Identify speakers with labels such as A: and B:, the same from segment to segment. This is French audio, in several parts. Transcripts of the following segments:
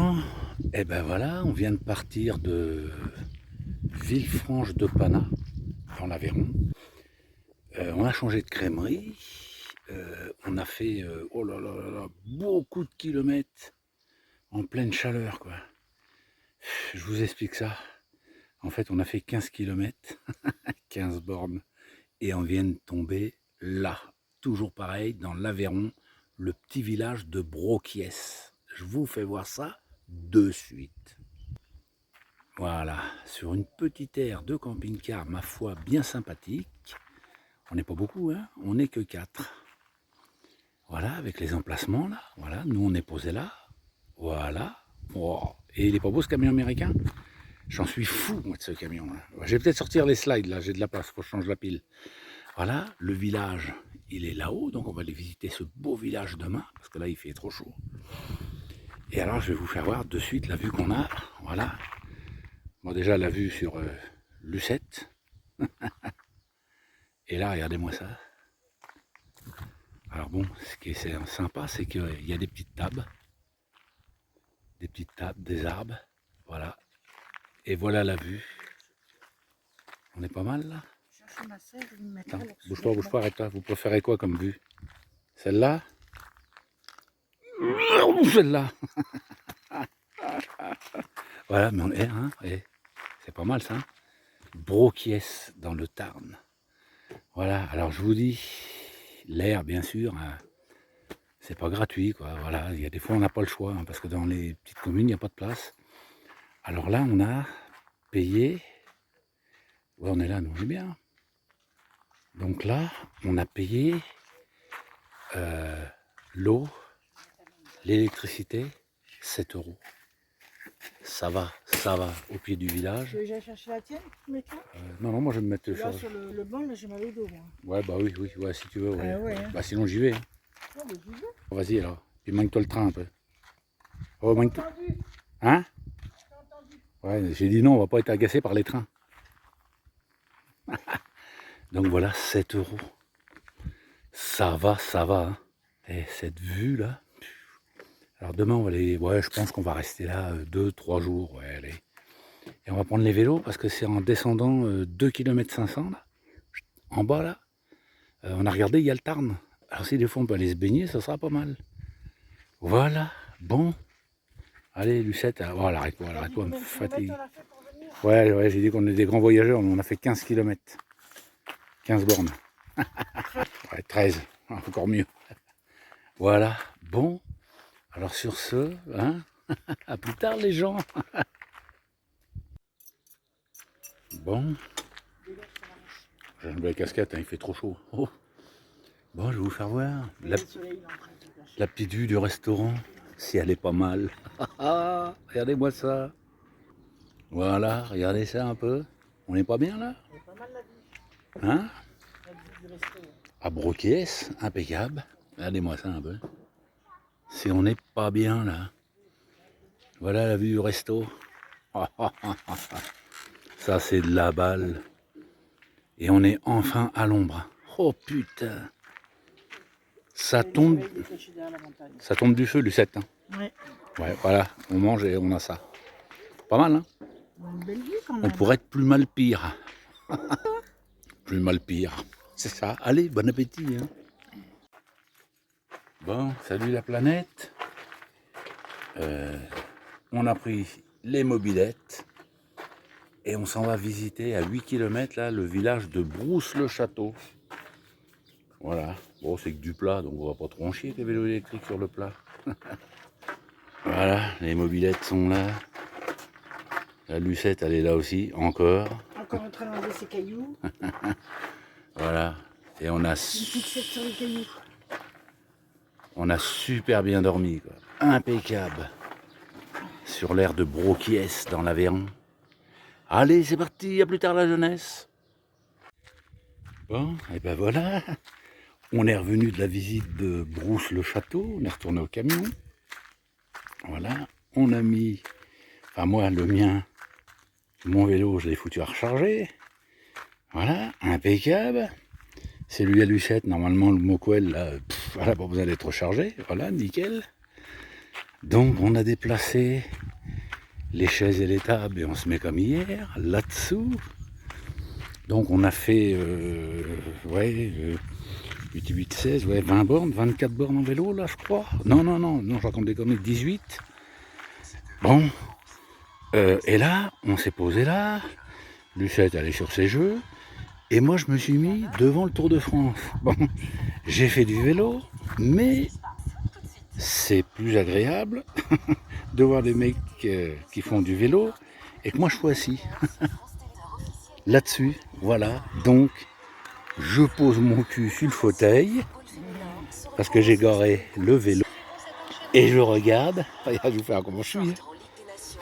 A: Bon, et ben voilà, on vient de partir de Villefranche-de-Panat, dans l'Aveyron. On a changé de crèmerie. On a fait, oh là là là là, beaucoup de kilomètres en pleine chaleur, quoi. Je vous explique ça. En fait, on a fait 15 kilomètres, 15 bornes, et on vient de tomber là. Toujours pareil, dans l'Aveyron, le petit village de Broquiès. Je vous fais voir ça de suite. Voilà, sur une petite aire de camping-car, ma foi, bien sympathique. On n'est pas beaucoup, hein, on n'est que 4. Voilà, avec les emplacements là. Voilà, nous on est posé là. Voilà. Oh. Et il est pas beau ce camion américain? J'en suis fou, moi, de ce camion là. Je vais peut-être sortir les slides là, j'ai de la place, faut que je change la pile. Voilà, le village, il est là-haut, donc on va aller visiter ce beau village demain, parce que là il fait trop chaud. Et alors je vais vous faire voir de suite la vue qu'on a. Voilà. Bon, déjà la vue sur Lucette. Et là, regardez-moi ça. Alors bon, ce qui est sympa, c'est qu'il y a des petites tables. Des arbres. Voilà. Et voilà la vue. On est pas mal là? Attends, bouge pas, arrête-toi. Vous préférez quoi comme vue? Celle-là? Celle-là. Voilà, mais on est, hein, c'est pas mal ça. Hein, Broquiès dans le Tarn. Voilà, alors je vous dis, l'air bien sûr, hein, c'est pas gratuit quoi. Voilà, il y a des fois on n'a pas le choix, hein, parce que dans les petites communes, il n'y a pas de place. Alors là, on a payé, ouais, on est là, nous on est bien. Donc là, on a payé l'eau, l'électricité, 7 €. Ça va, au pied du village.
B: Tu veux que j'aille chercher la tienne, mettons
A: Non, moi je vais me mettre
B: là, sur le banc, là j'ai mal au dos, moi.
A: Ouais, bah oui, ouais, si tu veux. Ouais.
B: Ouais, hein.
A: Bah sinon j'y vais. Hein.
B: Oh, bah, j'y vais.
A: Vas-y alors. Puis manque-toi le train un peu. Oh, manque-toi. Hein? Ouais, j'ai dit non, on va pas être agacé par les trains. Donc voilà, 7 €. Ça va. Hein. Et cette vue là. Alors demain on va aller. Ouais, je pense qu'on va rester là 2-3 jours. Ouais, allez. Et on va prendre les vélos parce que c'est en descendant 2 km 500 là. En bas là. On a regardé, il y a le Tarn. Alors si des fois on peut aller se baigner, ça sera pas mal. Voilà, bon. Allez Lucette, voilà, arrête-toi, me fatigue. Ouais, j'ai dit qu'on est des grands voyageurs, mais on a fait 15 km. 15 bornes. Ouais, 13, encore mieux. Voilà, bon. Alors sur ce, hein, à plus tard les gens. Bon. J'ai une belle casquette, hein, il fait trop chaud. Oh. Bon, je vais vous faire voir la petite vue du restaurant, si elle est pas mal. Regardez-moi ça. Voilà, regardez ça un peu. On n'est pas bien là?
B: C'est pas mal la vue.
A: Hein?
B: La vue du resto.
A: À Broquiès, impeccable. Regardez-moi ça un peu. Si on n'est pas bien là. Voilà la vue du resto. Ça c'est de la balle. Et on est enfin à l'ombre. Oh putain. Ça tombe du feu, Lucette. Hein.
B: Ouais.
A: Ouais, voilà, on mange et on a ça. Pas mal, hein?
B: Une belle vue quand même.
A: On pourrait être plus mal pire. Plus mal pire. C'est ça. Allez, bon appétit. Hein. Bon, salut la planète. On a pris les mobylettes et on s'en va visiter à 8 km là, le village de Brousse-le-Château. Voilà. Bon, c'est que du plat, donc on va pas trop en chier avec les vélos électriques sur le plat. Voilà, les mobylettes sont là. La Lucette, elle est là aussi, encore.
B: Encore en train d'enlever ses cailloux.
A: Voilà. Et on a,
B: Sur les cailloux.
A: on a super bien dormi, quoi. Impeccable. Sur l'air de Broquiès, dans l'Aveyron. Allez, c'est parti, à plus tard la jeunesse. Bon, et ben voilà. On est revenu de la visite de Brousse-le-Château. On est retourné au camion. Voilà. On a mis... Enfin, moi, le mien, mon vélo, je l'ai foutu à recharger. Voilà, impeccable. C'est lui à Lucette, normalement le Moquel, là, elle n'a pas besoin d'être rechargé. Voilà, nickel. Donc on a déplacé les chaises et les tables et on se met comme hier, là-dessous. Donc on a fait 8, 8, 16, 20 bornes, 24 bornes en vélo là je crois. Non, je raconte des conneries, 18. Bon, et là, on s'est posé là, Lucette allait sur ses jeux, et moi je me suis mis devant le Tour de France. Bon, j'ai fait du vélo, mais c'est plus agréable de voir des mecs qui font du vélo et que moi je sois assis. Là-dessus, voilà, donc je pose mon cul sur le fauteuil parce que j'ai garé le vélo et je regarde, regarde, je vous fais comment je suis.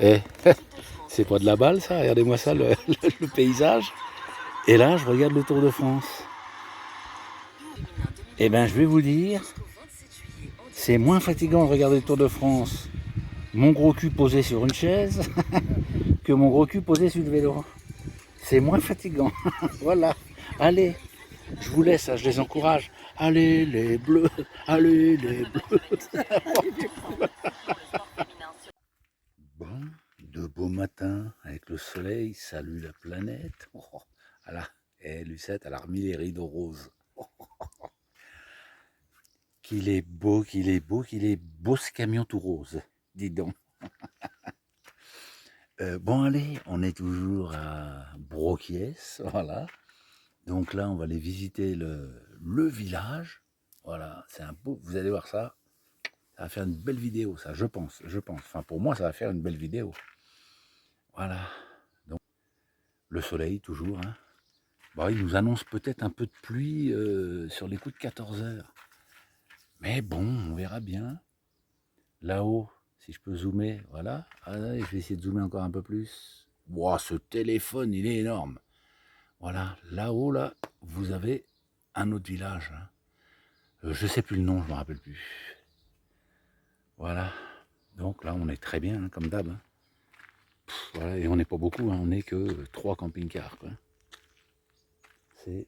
A: Eh, c'est pas de la balle ça, regardez-moi ça, le paysage. Et là, je regarde le Tour de France. Eh bien, je vais vous dire, c'est moins fatigant de regarder le Tour de France, mon gros cul posé sur une chaise, que mon gros cul posé sur le vélo. C'est moins fatigant. Voilà. Allez, je vous laisse, je les encourage. Allez les bleus, allez les bleus. Bon, de beaux matins avec le soleil, salut la planète. Oh, voilà. Et Lucette, elle a remis les rideaux roses. Qu'il est beau, qu'il est beau, qu'il est beau ce camion tout rose. Dis donc. Bon allez, on est toujours à Broquies, voilà. Donc là, on va aller visiter le village. Voilà, c'est un beau. Vous allez voir ça. Ça va faire une belle vidéo, ça, je pense. Enfin, pour moi, ça va faire une belle vidéo. Voilà. Donc, le soleil, toujours. Hein. Bon, il nous annonce peut-être un peu de pluie sur les coups de 14 heures. Mais bon, on verra bien. Là-haut, si je peux zoomer, voilà. Allez, je vais essayer de zoomer encore un peu plus. Wow, ce téléphone, il est énorme. Voilà, là-haut, là, vous avez un autre village. Hein. Je sais plus le nom, je ne me rappelle plus. Voilà. Donc là, on est très bien, hein, comme d'hab. Hein. Voilà, et on n'est pas beaucoup, hein, on n'est que 3 camping-cars. C'est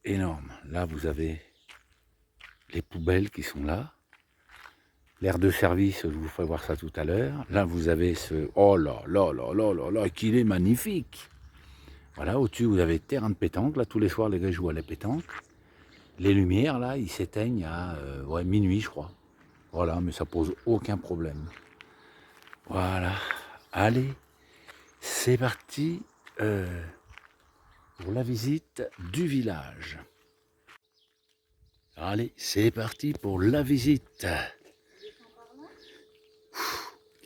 A: énorme. Là, vous avez les poubelles qui sont là. L'aire de service, je vous ferai voir ça tout à l'heure. Là, vous avez ce... Oh là là là là là là, qu'il est magnifique. Voilà, au-dessus, vous avez terrain de pétanque. Là, tous les soirs, les gars jouent à la pétanque. Les lumières, là, ils s'éteignent à minuit, je crois. Voilà, mais ça pose aucun problème. Voilà. Allez, c'est parti pour la visite du village. Allez, c'est parti pour la visite.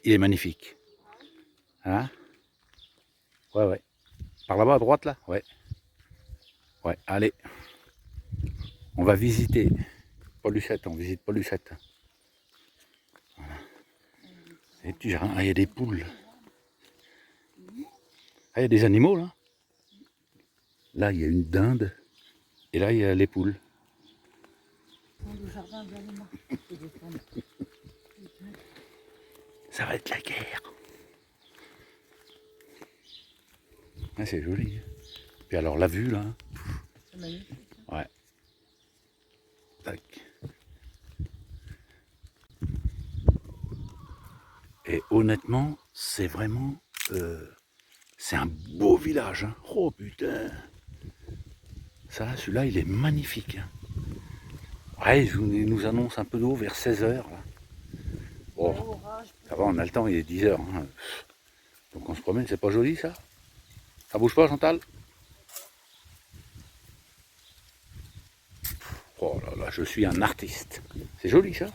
A: Il est magnifique. Hein? Ouais. Par là-bas à droite, là? Ouais. Ouais, allez. On va visiter Paul Lucette, on visite Paul Lucette. Voilà. Et petits jardins. Ah, il y a des poules. Ah, il y a des animaux, là. Là, il y a une dinde. Et là, il y a les poules. Ça va être la guerre. Ah, c'est joli. Puis alors, la vue, là.
B: C'est magnifique.
A: Ouais. Tac. Et honnêtement, c'est vraiment... c'est un beau village. Hein. Oh putain. Ça, celui-là, il est magnifique. Hein. Ouais, il nous annonce un peu d'eau vers 16h. Bon, ça va, on a le temps, il est 10h. Hein. Donc on se promène, c'est pas joli ça? Ça bouge pas, Chantal? Oh là là, je suis un artiste. C'est joli ça?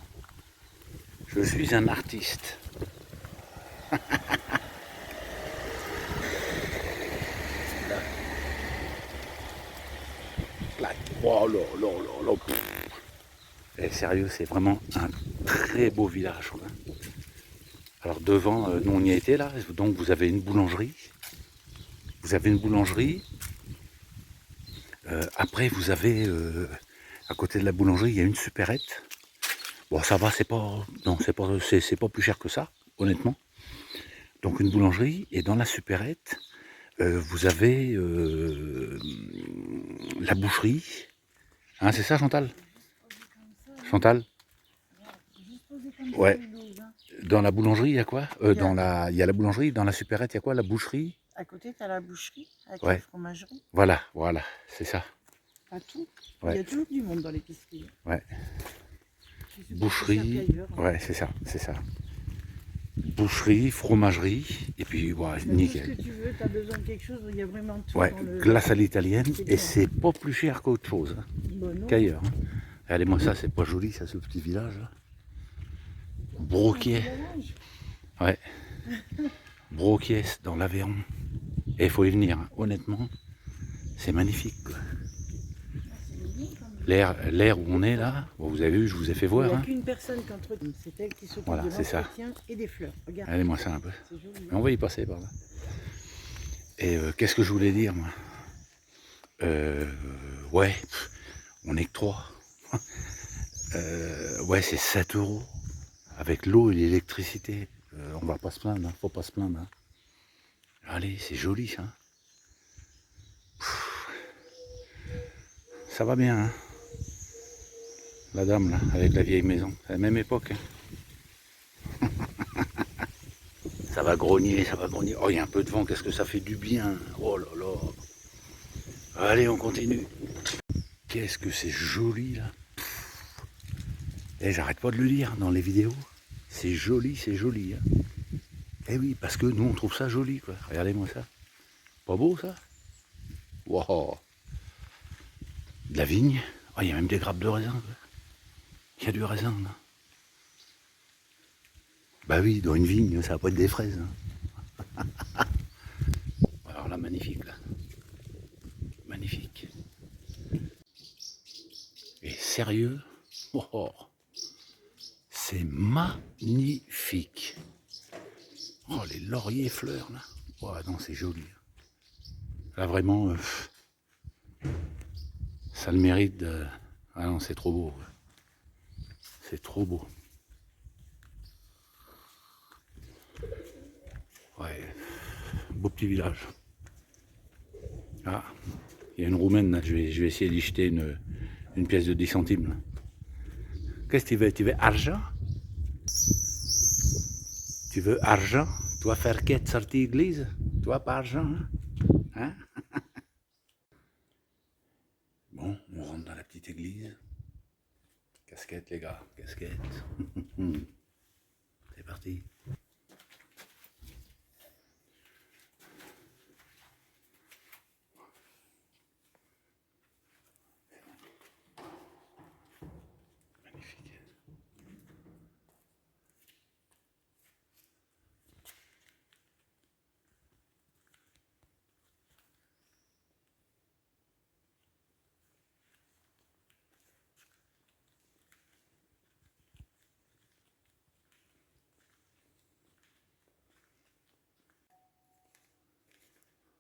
A: Je suis un artiste. Oh là là là là. Et sérieux, c'est vraiment un très beau village. Quoi. Alors devant, nous on y a été là, donc vous avez une boulangerie. Vous avez une boulangerie. Après vous avez, à côté de la boulangerie, il y a une supérette. Bon ça va, c'est pas plus cher que ça, honnêtement. Donc une boulangerie, et dans la supérette, vous avez la boucherie. Hein, c'est ça Chantal? Chantal? Ouais. Dans la boulangerie, il y a quoi
B: Il y a-
A: Il y a la boulangerie, dans la supérette, il y a quoi? La boucherie?
B: À côté, tu as la boucherie avec
A: Ouais.
B: la fromagerie.
A: Voilà, voilà, c'est ça.
B: Pas tout.
A: Ouais.
B: Il y a toujours du monde dans l'épicerie.
A: Ouais.
B: C'est super
A: Boucherie,
B: cher qu'ailleurs, hein.
A: ouais, c'est ça, c'est ça. Boucherie, fromagerie, et puis voilà,
B: Mais
A: nickel.
B: tout ce que tu veux, tu as besoin de quelque chose, il y a vraiment tout
A: Ouais,
B: dans le...
A: glace à l'italienne,
B: C'est
A: et
B: bien.
A: c'est pas plus cher qu'autre chose, hein,
B: Bon, non.
A: qu'ailleurs. Hein. Regardez-moi ça, c'est pas joli, ça, ce petit village là. Broquier, ouais. Broquier, dans l'Aveyron. Et il faut y venir, hein. Honnêtement, c'est magnifique, quoi. L'air où on est là, bon, vous avez vu, je vous ai fait
B: Il
A: voir.
B: n'y a
A: Hein.
B: qu'une personne qui entretient. C'est elle qui s'occupe
A: Voilà,
B: de
A: c'est ça.
B: l'entretien et des fleurs. Regarde.
A: Regardez-moi ça un peu.
B: C'est joli.
A: On va y passer par là. Et qu'est-ce que je voulais dire, moi? Ouais, on est que 3. Ouais, c'est 7 €. Avec l'eau et l'électricité. On va pas se plaindre, hein. Faut pas se plaindre. Hein. Allez, c'est joli ça. Ça va bien, hein. La dame là, avec la vieille maison. C'est la même époque. Hein. Ça va grogner, ça va grogner. Oh, il y a un peu de vent, qu'est-ce que ça fait du bien. Oh là là. Allez, on continue. Qu'est-ce que c'est joli là. Et j'arrête pas de le dire dans les vidéos. C'est joli, c'est joli. Hein. Eh oui, parce que nous on trouve ça joli quoi. Regardez-moi ça. Pas beau ça? Wow. De la vigne. Oh, il y a même des grappes de raisin. Quoi. Il y a du raisin là. Bah oui, dans une vigne, ça va pas être des fraises. Hein. Alors là, magnifique là. Magnifique. Et sérieux, oh, c'est magnifique. Oh, les lauriers fleurs là. Oh non, c'est joli. Là vraiment, ça le mérite de... Ah non, c'est trop beau. C'est trop beau. Ouais, beau petit village. Ah, il y a une roumaine là, je vais essayer d'y jeter une pièce de 10 centimes. Là. Qu'est-ce que tu veux? Tu veux argent? Tu veux argent? Tu vas faire quête sortie église? Toi, pas argent, hein? Hein? Bon, on rentre dans la petite église. Casquette, les gars, casquette. C'est parti. Magnifique.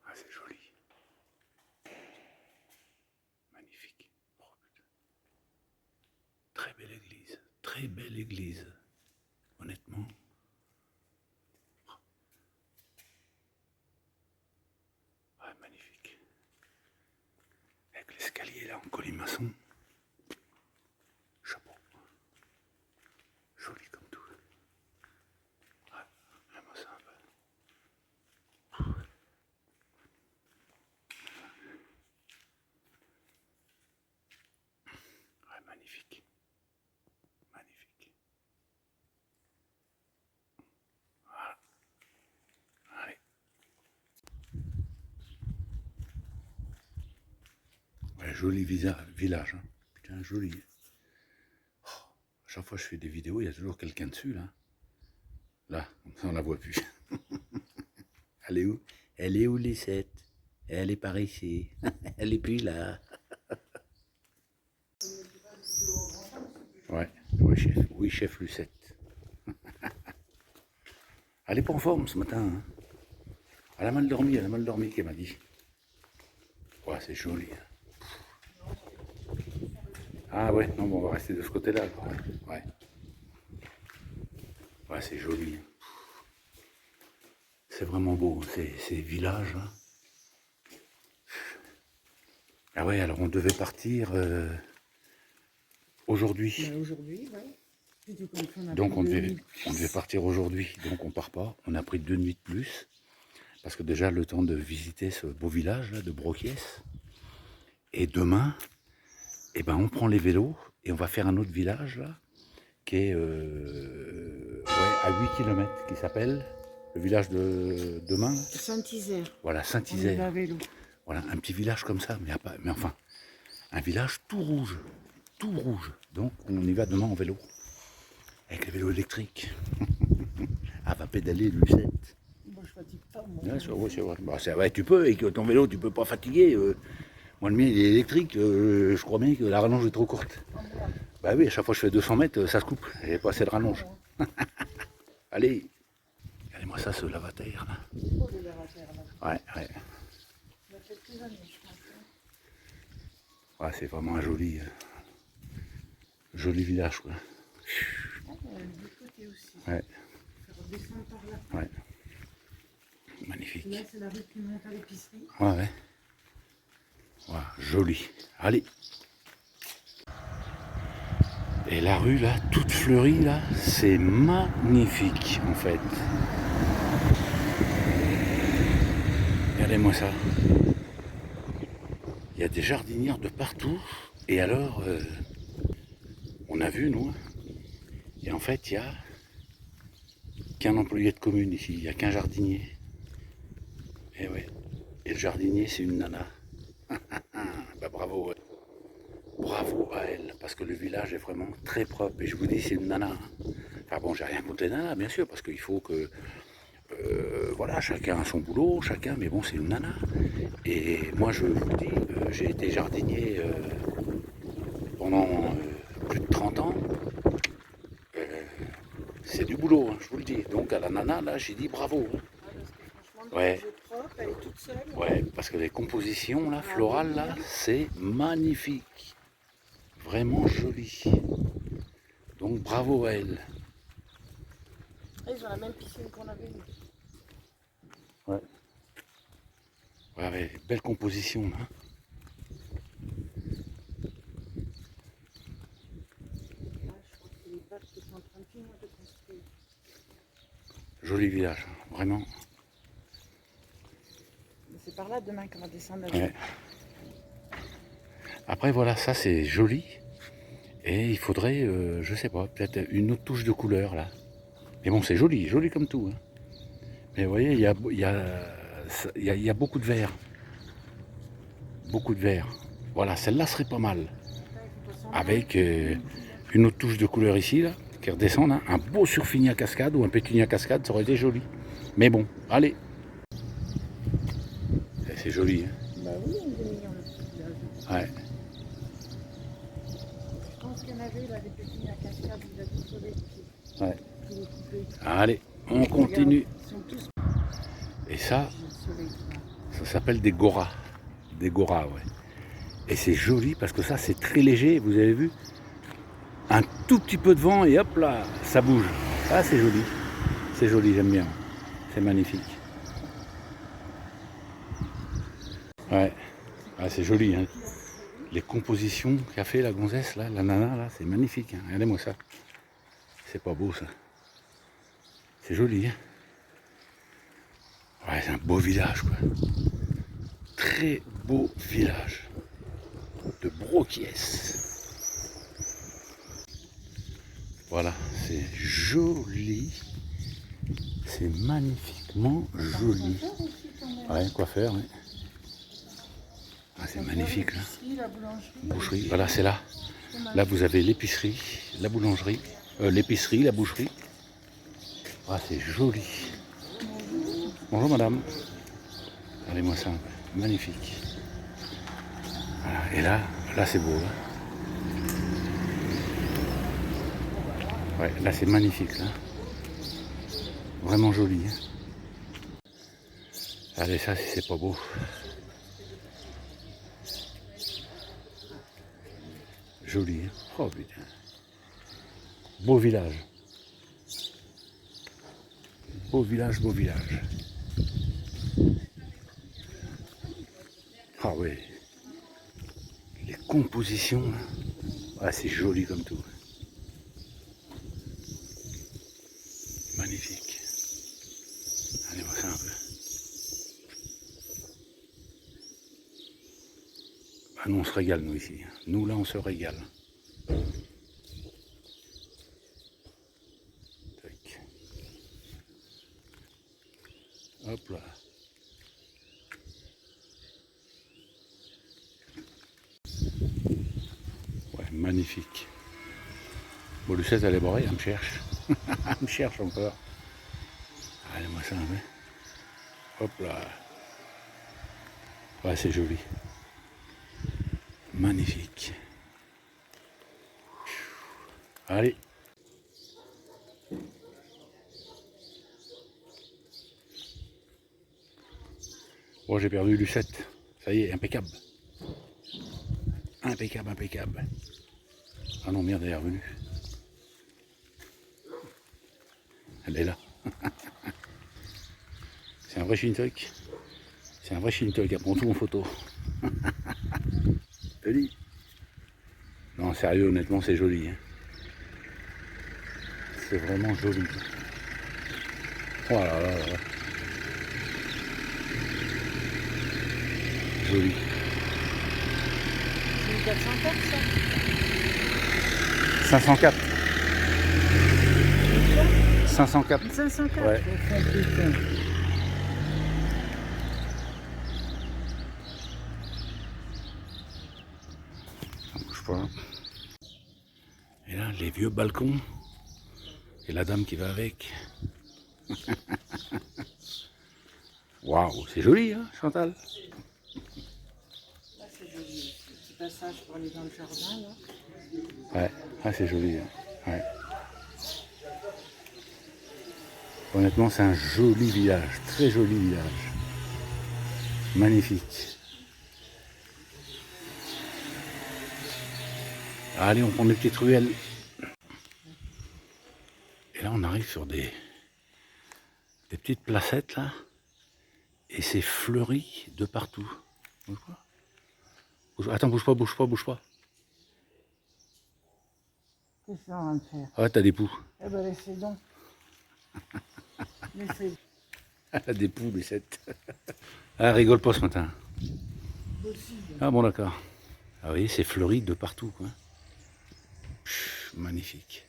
A: Ah, c'est joli. Magnifique. Oh, très belle église. Très belle église. Honnêtement. Ah, magnifique. Avec l'escalier là en colimaçon. Chapeau. Joli comme tout. Ouais, j'aime ça un peu. Ouais, magnifique. Magnifique. Voilà. Allez. Ouais, joli village. Hein. Putain, joli. Oh, à chaque fois que je fais des vidéos, il y a toujours quelqu'un dessus, là. Là, comme ça, on la voit plus. Elle est où? Elle est où, Lucette? Elle est par ici. Elle est plus là. Ouais, oui, chef. Oui, chef Lucette. Elle est pas en forme ce matin. Hein. Elle a mal dormi, qu'elle m'a dit. Ouais, c'est joli. Hein. Ah ouais, non, bon, on va rester de ce côté-là. Ouais. Ouais, c'est joli. C'est vraiment beau, ces villages. Hein. Ah ouais, alors on devait partir aujourd'hui.
B: Aujourd'hui, ouais.
A: Donc on devait partir aujourd'hui, donc on part pas. On a pris 2 nuits de plus, parce que déjà le temps de visiter ce beau village là, de Broquies. Et demain, eh ben, on prend les vélos et on va faire un autre village là, qui est à 8 km, qui s'appelle le village de demain.
B: Saint-Isère.
A: Voilà,
B: On y
A: Saint-Isère.
B: va à vélo.
A: Voilà, un petit village comme ça, mais enfin, un village tout rouge. Tout rouge. Donc on y va demain en vélo. Avec les vélos électriques. Elle va pédaler Lucette.
B: Moi, je fatigue pas, moi.
A: Ouais, c'est vrai. Bah, ouais, tu peux, et que ton vélo, tu peux pas fatiguer. Moi, le mien, il est électrique. Je crois bien que la rallonge est trop courte. Bah oui, à chaque fois que je fais 200 mètres, ça se coupe. J'ai pas assez de rallonge. Allez. Regardez-moi ça, ce lavaterre, là.
B: C'est beau, le lavaterre, là.
A: Ouais, ouais.
B: Ça fait quelques années, je pense.
A: Ouais, c'est vraiment un joli village, quoi.
B: Du côté aussi.
A: Ouais.
B: Faire redescendre par là.
A: Ouais. Magnifique.
B: Là, c'est la rue qui monte à l'épicerie.
A: Ouais, ouais. Ouais, joli. Allez. Et la rue, là, toute fleurie, là, c'est magnifique, en fait. Regardez-moi ça. Il y a des jardinières de partout. Et alors, on a vu, nous. Et en fait, il n'y a qu'un employé de commune ici. Il n'y a qu'un jardinier. Et ouais. Et le jardinier, c'est une nana. Bah bravo. Bravo à elle. Parce que le village est vraiment très propre. Et je vous dis, c'est une nana. Enfin bon, j'ai rien contre les nanas, bien sûr. Parce qu'il faut que... voilà, chacun a son boulot, mais bon, c'est une nana. Et moi, je vous le dis, j'ai été jardinier pendant plus de 30 ans. C'est du boulot, hein, je vous le dis. Donc à la nana, là, j'ai dit bravo.
B: Ah, parce que franchement,
A: Ouais.
B: c'est propre, elle est toute seule.
A: Ouais, parce que les compositions, là, florales, là, c'est magnifique. Vraiment joli. Donc bravo à elle.
B: Ils ont la même piscine qu'on avait nous.
A: Ouais. Ouais, ouais, belle composition, là.
B: Là, je crois que c'est les vaches qui sont en train de finir de construire.
A: Joli village, vraiment.
B: Mais c'est par là demain qu'on va descendre.
A: Ouais. Après, voilà, ça c'est joli. Et il faudrait, je sais pas, peut-être une autre touche de couleur, là. Mais bon, c'est joli, joli comme tout. Hein. Mais vous voyez, il y a beaucoup de vert. Beaucoup de vert. Voilà, celle-là serait pas mal. Avec une autre touche de couleur ici, là, qui redescend, là. Un beau surfini cascade ou un pétunia cascade, ça aurait été joli. Mais bon, allez. C'est joli. Hein.
B: Bah oui, il est mignon le petit village.
A: Ouais.
B: Je pense qu'il y en avait là, des petits à cascade, il a tout sauvé ici.
A: Ouais.
B: Tout est coupé.
A: Allez, on continue.
B: Ils sont tous...
A: Et ça,
B: J'ai le soleil, là.
A: ça s'appelle des goras. Des goras, ouais. Et c'est joli parce que ça, c'est très léger, vous avez vu. Un tout petit peu de vent et hop là, ça bouge. Ah, c'est joli. C'est joli, j'aime bien. C'est magnifique. Ouais, ah, c'est joli. Hein. Les compositions qu'a fait la gonzesse, là, la nana, là, c'est magnifique. Hein. Regardez-moi ça. C'est pas beau, ça. C'est joli. Hein. Ouais, c'est un beau village, quoi. Très beau village de Broquies. Voilà, c'est joli. C'est magnifiquement joli. Ouais, quoi faire, ouais. Ah, c'est magnifique, là.
B: La boulangerie.
A: Boucherie, voilà, c'est là. Là, vous avez l'épicerie, la boulangerie, l'épicerie, la boucherie. Ah, c'est joli. Bonjour, madame. Regardez-moi ça, magnifique. Voilà. Et là, c'est beau. Là, ouais, là, c'est magnifique, là. Vraiment joli. Hein. Regardez ça, si c'est pas beau. Joli. Hein. Oh putain. Beau village. Beau village, beau village. Ah ouais. Les compositions, là. Ah, c'est joli comme tout. magnifique. Allez, voir ça un peu. Ah, nous, on se régale, nous, ici. Nous, là, on se régale. Tac. Hop là. Ouais, magnifique. Bon, Lucette, elle est barrée, elle me cherche. Elle me cherche encore. Allez, moi ça un peu. Hop là. Ouais, c'est joli. Magnifique. Allez. Bon, j'ai perdu Lucette. Ça y est, impeccable. Impeccable, impeccable. Ah non, merde, elle est revenue. Elle est là. C'est un vrai Shintok. C'est un vrai Shintok, elle prend tout en photo. Joli. Non, sérieux, honnêtement, c'est joli. Hein. C'est vraiment joli. Oh là là là là. Joli.
B: C'est une 404 ça.
A: 504. 504.
B: 504.
A: Ouais. Ça bouge pas. Et là, les vieux balcons. Et la dame qui va avec. Waouh, c'est joli, hein, Chantal?
B: Là c'est joli. Petit passage pour aller dans le jardin là.
A: Ouais, ah, c'est joli. Hein. Ouais. Honnêtement, c'est un joli village, très joli village. Magnifique. Allez, on prend des petites ruelles. Et là, on arrive sur des petites placettes, là. Et c'est fleuri de partout. Bouge pas. Attends, bouge pas, bouge pas, bouge pas.
B: Qu'est-ce que ça va me faire?
A: Ah, t'as des poux.
B: Eh ben laissez donc. Laissez.
A: Elle a des poux, Lucette. Ah, rigole pas ce matin.
B: Possible.
A: Ah bon, d'accord. Ah oui, c'est fleuri de partout, quoi. Pff, magnifique.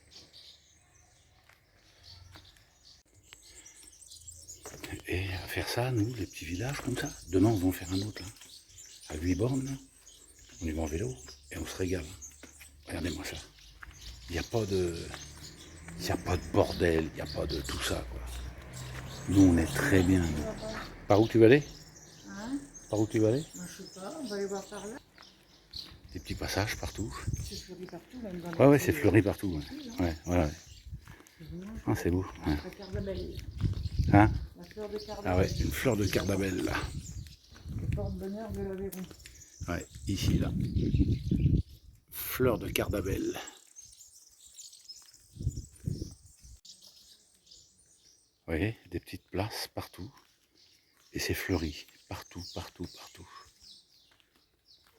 A: Et à faire ça, nous, les petits villages comme ça. Demain, on va en faire un autre, là. À 8 bornes, là. On y va en vélo et on se régale. Regardez-moi ça. Il n'y a pas de... Il n'y a pas de bordel, il n'y a pas de tout ça, quoi. Nous, on est très bien, nous. Par où tu vas aller?
B: Hein?
A: Par où tu vas aller?
B: Moi je sais pas, on va aller voir par là.
A: Des petits passages partout.
B: C'est fleuri partout, même dans
A: Ouais, ouais, c'est fleuri partout. Ouais, ouais, ouais. Ouais. Ah, c'est beau. Ouais.
B: La cardabelle.
A: Hein?
B: La fleur de cardabelle.
A: Ah ouais, une fleur de cardabelle, là.
B: Le porte-bonheur de l'Aveyron.
A: Ouais, ici, là. Fleur de cardabelle. Vous voyez, des petites places partout. Et c'est fleuri. Partout, partout, partout.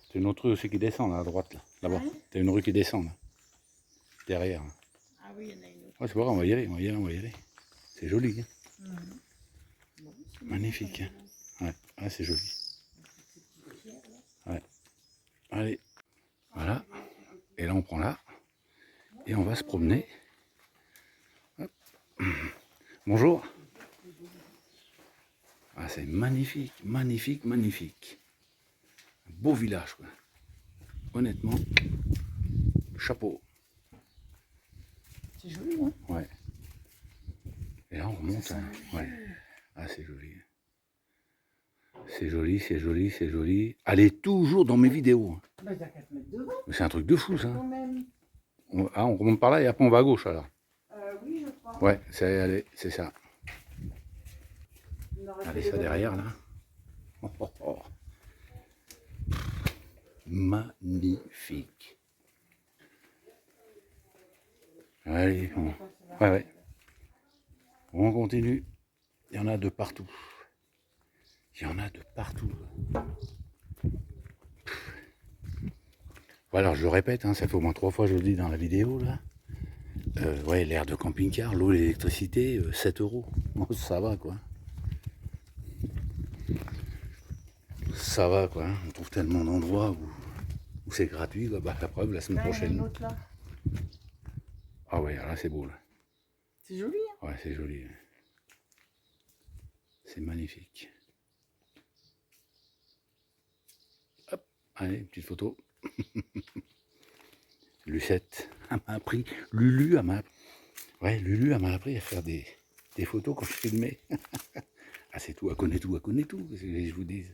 A: C'est une autre rue aussi qui descend, là, à droite, là. Là-bas.
B: Ouais.
A: T'as une rue qui descend, là. Derrière.
B: Ah oui, il y en a une autre.
A: Ouais, c'est pas grave, on va y aller, on va y aller, on va y aller. C'est joli, hein.
B: Bon, c'est
A: Magnifique, hein. Ouais, ouais, c'est joli. Ouais. Allez, voilà. Et là, on prend là. Et on va se promener. Hop. Bonjour. Ah, c'est magnifique, magnifique, magnifique. Un beau village, quoi. Honnêtement, chapeau.
B: C'est joli, hein?
A: Ouais. Et là, on remonte. Hein. Ouais. Ah, c'est joli. C'est joli, c'est joli, c'est joli. Elle est toujours dans mes vidéos.
B: Bah, il y a 4 mètres devant,
A: C'est un truc de fou, ça.
B: quand même.
A: On remonte par là et après on va à gauche, alors.
B: Oui, je crois.
A: Ouais, c'est ça.
B: Il aurait
A: Allez,
B: fait
A: ça
B: des
A: derrière, là. Oh, oh, oh. Magnifique. Allez, ouais, ouais. On continue. Il y en a de partout. Il y en a de partout. Voilà, je le répète, hein, ça fait au moins 3 fois que je le dis dans la vidéo, là. Ouais, l'air de camping-car, l'eau, l'électricité, 7 €. Bon, ça va quoi. Ça va quoi. On trouve tellement d'endroits où c'est gratuit. Quoi. Bah, la preuve, la semaine
B: Là, il y en a une
A: prochaine.
B: autre là.
A: Ah ouais, là c'est beau là.
B: C'est joli, hein.
A: Ouais, c'est joli. C'est magnifique. Hop, allez, une petite photo. Lucette, elle m'a appris. Lulu, elle m'a appris. Ouais, Lulu, elle m'a appris à faire des photos quand je filmais. Ah, c'est tout, elle connaît tout, je vous dis.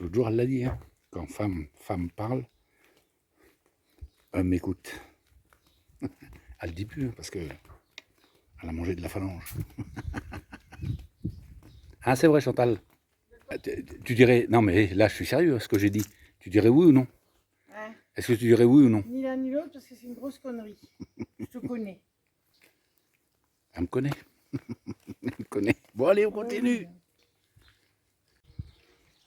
A: L'autre jour, elle l'a dit, hein. Quand femme parle, homme écoute. Elle le dit plus, hein, parce que elle a mangé de la phalange. Ah, c'est vrai, Chantal. Tu dirais, non mais là, je suis sérieux, ce que j'ai dit. Tu dirais oui ou non?
B: Ouais.
A: Est-ce que tu dirais oui ou non?
B: Ni l'un ni l'autre parce que c'est une grosse connerie. Je te connais.
A: Elle me connaît. Elle me connaît. Bon, allez, on continue.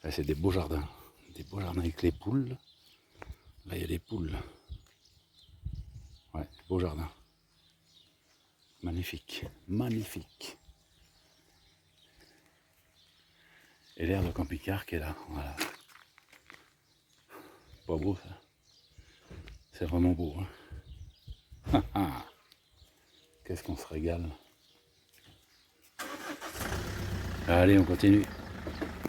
A: Là, c'est des beaux jardins. Des beaux jardins avec les poules. Là, il y a des poules. Ouais, beau jardin. Magnifique. Magnifique. Et l'air de camping-car qui est là. Voilà. Pas beau ça. C'est vraiment beau. Hein. Qu'est-ce qu'on se régale. Allez, on continue.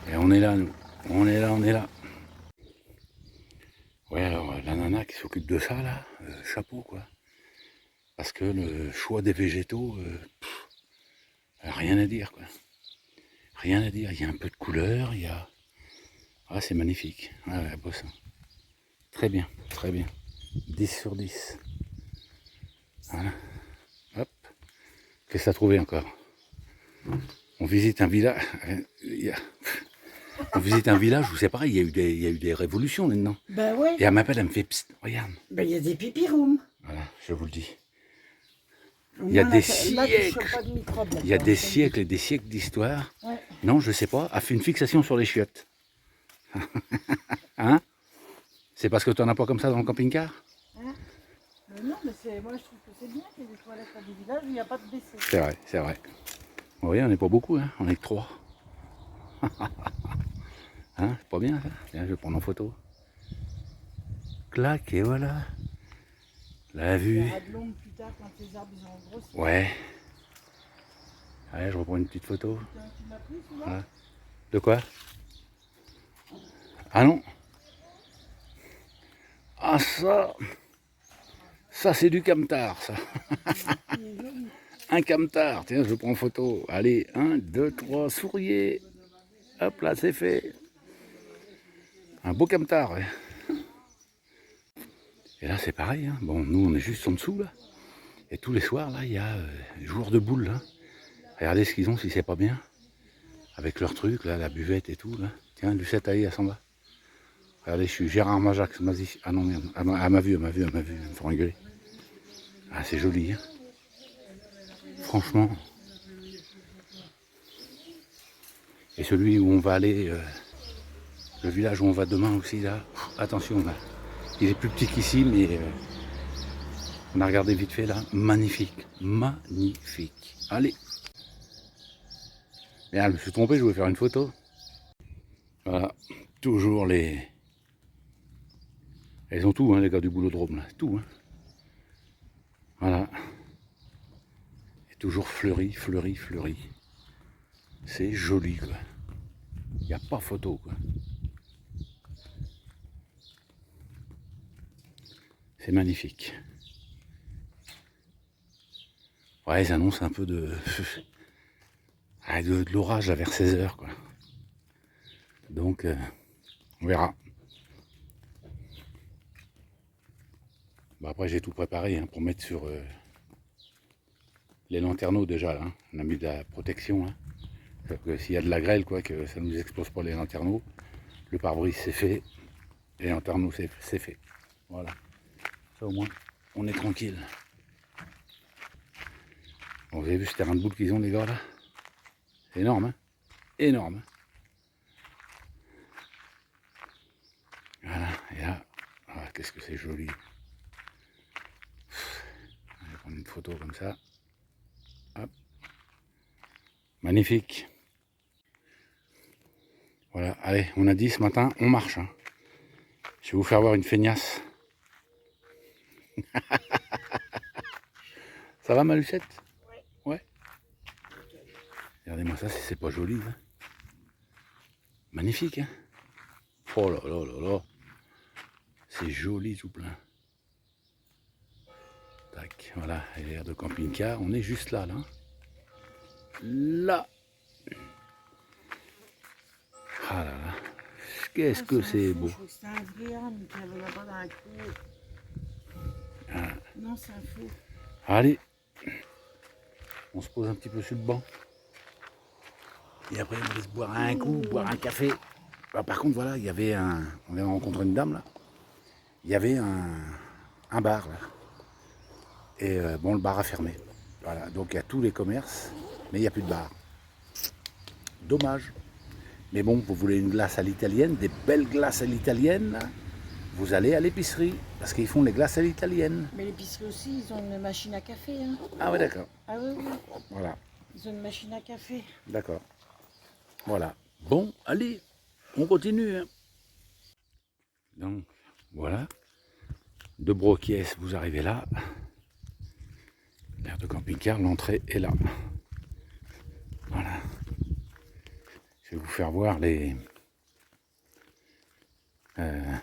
A: Et on est là, nous. On est là, on est là. Ouais, alors la nana qui s'occupe de ça, là, chapeau, quoi. Parce que le choix des végétaux, rien à dire, quoi. Rien à dire. Il y a un peu de couleur, il y a... Ah, c'est magnifique. Ah ouais, beau ça. Très bien, très bien. 10 sur 10. Voilà. Hop. Qu'est-ce que tu as trouvé encore? On visite un village. On visite un village où c'est pareil, il y a eu des révolutions là-dedans.
B: Bah ouais.
A: Et elle m'appelle, elle me fait psst, regarde.
B: Bah il y a des pipi-rooms.
A: Voilà, je vous le dis.
B: Au
A: Il y a
B: moins,
A: des
B: là, tu chopes
A: siècles.
B: pas de microbes, là,
A: Il y a
B: quoi.
A: des siècles et des siècles d'histoire.
B: Ouais.
A: Non, je sais pas, a fait une fixation sur les chiottes. Hein? C'est parce que tu n'en as pas comme ça dans le camping-car?
B: Hein? Non, mais moi je trouve que c'est bien qu'il y ait des toilettes à des villages où il n'y a pas de WC.
A: C'est vrai, c'est vrai. Oui, on n'est pas beaucoup, hein, on est que 3. Hein, c'est pas bien ça? Tiens, je vais prendre en photo. Clac, et voilà. La
B: Il y
A: vue.
B: aura de l'ombre plus tard quand les arbres ils ont grossi.
A: Ouais. Allez, je reprends une petite photo.
B: Tu m'as pris celui-là?
A: Voilà. De quoi? Ah non? Ah ça c'est du camtar, ça. Un camtar, tiens, je prends photo. Allez, 1, 2, 3, souriez. Hop là, c'est fait. Un beau camtar, ouais. Et là, c'est pareil, hein. Bon, nous, on est juste en dessous, là. Et tous les soirs, là, il y a des joueurs de boules, là. Regardez ce qu'ils ont, si c'est pas bien. Avec leur truc, là, la buvette et tout, là. Tiens, Lucette, allez, elle s'en va. Regardez, je suis Gérard Majax. Ah non, merde. Elle m'a vu, elle me fait rigoler. Ah, c'est joli, hein. Franchement. Et celui où on va aller, le village où on va demain aussi, là. Attention, là. Il est plus petit qu'ici, mais on a regardé vite fait, là. Magnifique. Magnifique. Allez. Bien, je me suis trompé, je voulais faire une photo. Voilà. Toujours les... Ils ont tout, hein, les gars du boulodrome, là. Tout, hein. Voilà. Et toujours fleuri, fleuri, fleuri. C'est joli, quoi. Il n'y a pas photo, quoi. C'est magnifique. Ouais, ils annoncent un peu de l'orage vers 16 h, quoi. Donc, on verra. Bon, après, j'ai tout préparé, hein, pour mettre sur les lanterneaux déjà, là, hein. On a mis de la protection, hein. Que s'il y a de la grêle, quoi, que ça ne nous explose pas les lanterneaux. Le pare-brise, c'est fait. Les lanterneaux, c'est fait. Voilà. Ça, au moins, on est tranquille. Bon, vous avez vu ce terrain de boule qu'ils ont, les gars, là? C'est énorme, hein? Énorme. Voilà, et là, ah, qu'est-ce que c'est joli. Je vais prendre une photo comme ça. Hop. Magnifique. Voilà, allez, on a dit ce matin, on marche. Hein. Je vais vous faire voir une feignasse. Ça va, ma Lucette? Ouais. Regardez-moi ça, si c'est pas joli. Hein. Magnifique, hein? Oh là là là là. C'est joli tout plein. Tac, voilà, l'air de camping-car. On est juste là, là. Là. Ah là là. Qu'est-ce que c'est beau.
B: C'est un vrai âne qui avait là-bas dans la cour.
A: Ah.
B: Non, c'est un fou.
A: Allez. On se pose un petit peu sur le banc. Et après, on va se boire un coup, boire un café. Alors, par contre, voilà, il y avait un... On vient de rencontrer une dame, là. Il y avait un bar, là. Et bon, le bar a fermé. Voilà, donc il y a tous les commerces, mais il n'y a plus de bar. Dommage. Mais bon, vous voulez une glace à l'italienne, des belles glaces à l'italienne, là, vous allez à l'épicerie, parce qu'ils font les glaces à l'italienne.
B: Mais l'épicerie aussi, ils ont une machine à café. Hein.
A: Ah ouais, d'accord.
B: Ah oui, oui.
A: Voilà,
B: Ils ont une machine à café.
A: d'accord. Voilà. Bon, allez, on continue. Hein. Donc, voilà. De Broquies, vous arrivez là. L'air de camping-car, l'entrée est là. Voilà. Je vais vous faire voir les... la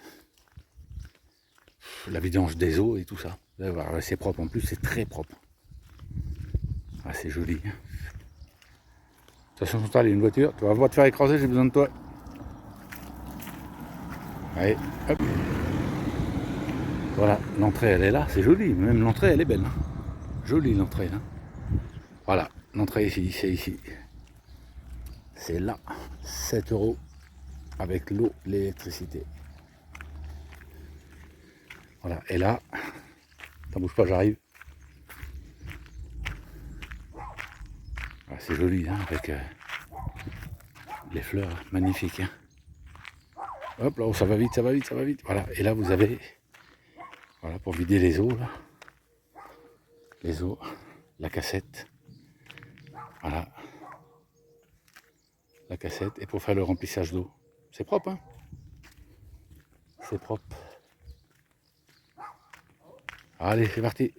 A: vidange des eaux et tout ça. Vous allez voir, c'est propre en plus, c'est très propre. Ah, c'est joli. Attention Chantal, il y a une voiture, tu vas voir te faire écraser, j'ai besoin de toi. Allez, hop. Voilà, l'entrée elle est là, c'est joli, même l'entrée elle est belle. Jolie l'entrée. Hein. Voilà, l'entrée ici, c'est ici. C'est là, 7 € avec l'eau, l'électricité. Voilà, et là, t'en bouge pas, j'arrive. Ah, c'est joli, hein, avec les fleurs magnifiques. Hein. Hop là, oh, ça va vite, ça va vite, ça va vite. Voilà, et là vous avez, voilà, pour vider les eaux, là. Les eaux, la cassette. Voilà. La cassette, et pour faire le remplissage d'eau. C'est propre, hein. C'est propre. Allez, c'est parti.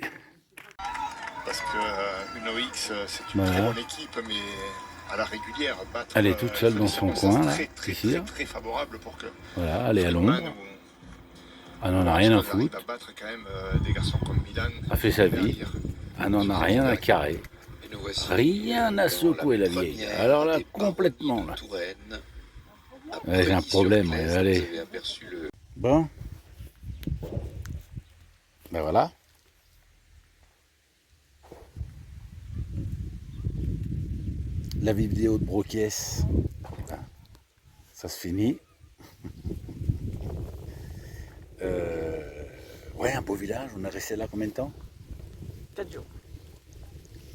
C: Parce que une OX, c'est une très bonne équipe, mais à la régulière, battre,
A: elle est toute seule dans son coin, là, ici.
C: Très favorable pour que.
A: Voilà, elle est à l'ombre. Elle n'en a rien à foutre.
C: Quand même, des garçons comme Milan.
A: Elle fait sa vie. Elle n'en a rien à carrer. Rien à secouer la vieille. Alors là, complètement. Là. J'ai un problème, allez. Bon. Ben voilà. La vidéo de Broquies, ça se finit. Ouais, un beau village. On est resté là combien de temps?
B: 4 jours.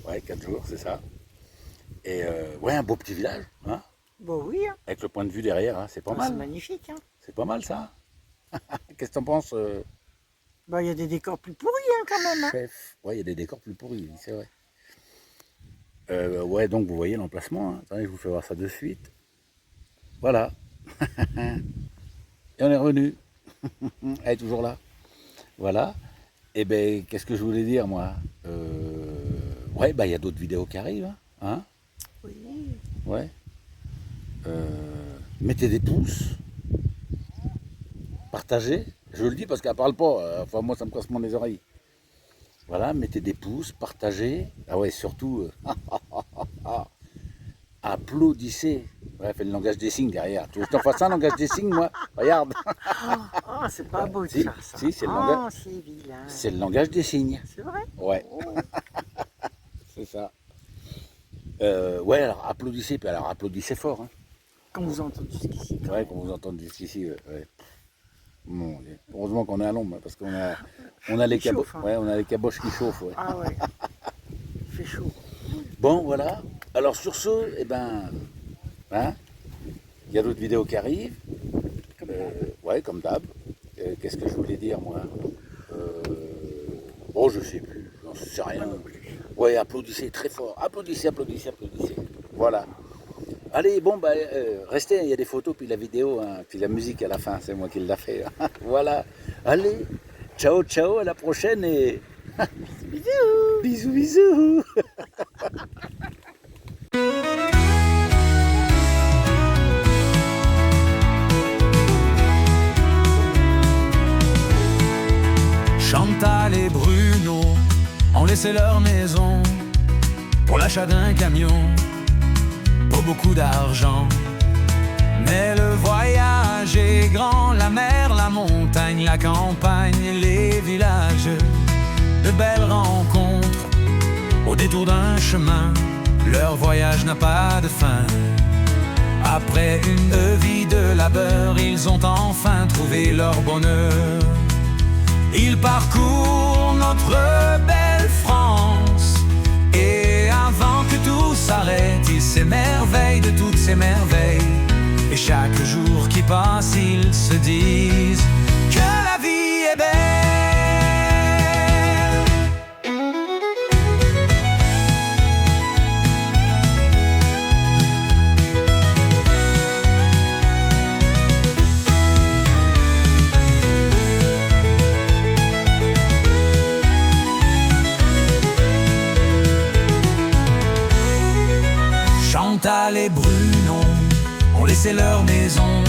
A: Ouais, 4 jours, c'est ça. Et ouais, un beau petit village. Hein,
B: Bon, oui. Hein.
A: avec le point de vue derrière, hein, c'est pas mal.
B: C'est magnifique. Hein.
A: C'est pas mal ça. Qu'est-ce que t'en penses,
B: Bah, il y a des décors plus pourris hein, quand même. Hein.
A: chef? Ouais, il y a des décors plus pourris, c'est vrai. Ouais, donc vous voyez l'emplacement. Hein. Attendez, je vous fais voir ça de suite. Voilà. Et on est revenu. Elle est toujours là. Voilà. Et ben, qu'est-ce que je voulais dire, moi? Ouais, bah il y a d'autres vidéos qui arrivent. Hein,
B: Oui.
A: ouais. Mettez des pouces. Partagez. Je le dis parce qu'elle parle pas. Enfin, moi, ça me casse moins les oreilles. Voilà, mettez des pouces, partagez. Ah ouais, surtout, applaudissez. Ouais, fait le langage des signes derrière. Tu veux que je t'en fasse un langage des signes, moi? Regarde.
B: Oh, c'est pas beau de
A: Si,
B: faire ça.
A: si, c'est le langage.
B: Oh, c'est vilain.
A: C'est le langage des signes.
B: C'est vrai?
A: Ouais.
B: Oh.
A: C'est ça. Ouais, alors applaudissez, puis alors applaudissez fort. Hein.
B: Quand vous entendez jusqu'ici.
A: Ouais, qu'on vous entende jusqu'ici. Ouais. Mon Dieu. Heureusement qu'on est à l'ombre, parce qu'on a, les
B: chauffe, hein.
A: ouais, on a les caboches qui chauffent. Ouais.
B: Ah ouais. Il fait chaud.
A: Bon, voilà. Alors sur ce, eh ben, hein, il y a d'autres vidéos qui arrivent. Ouais, comme d'hab. Qu'est-ce que je voulais dire, moi? Bon, je sais plus. non, c'est rien. Ouais, applaudissez très fort. Applaudissez, applaudissez, applaudissez. Voilà. Allez, bon, bah, restez, il y a des photos, puis la vidéo, hein, puis la musique à la fin, c'est moi qui l'a fait. Voilà. Allez, ciao, ciao, à la prochaine et...
B: Bisous.
A: Bisous, bisous.
D: Chantal et Bruno ont laissé leur maison pour l'achat d'un camion, pour beaucoup d'argent. Mais le voyage est grand, la mer, la montagne, la campagne, les villages, de belles rencontres au détour d'un chemin. Leur voyage n'a pas de fin. Après une vie de labeur, ils ont enfin trouvé leur bonheur. Ils parcourent notre belle France, et avant que tout s'arrête, ils s'émerveillent de toutes ces merveilles. Et chaque jour qui passe, ils se disent que la vie est belle. Chantal et Bruno ont laissé leur maison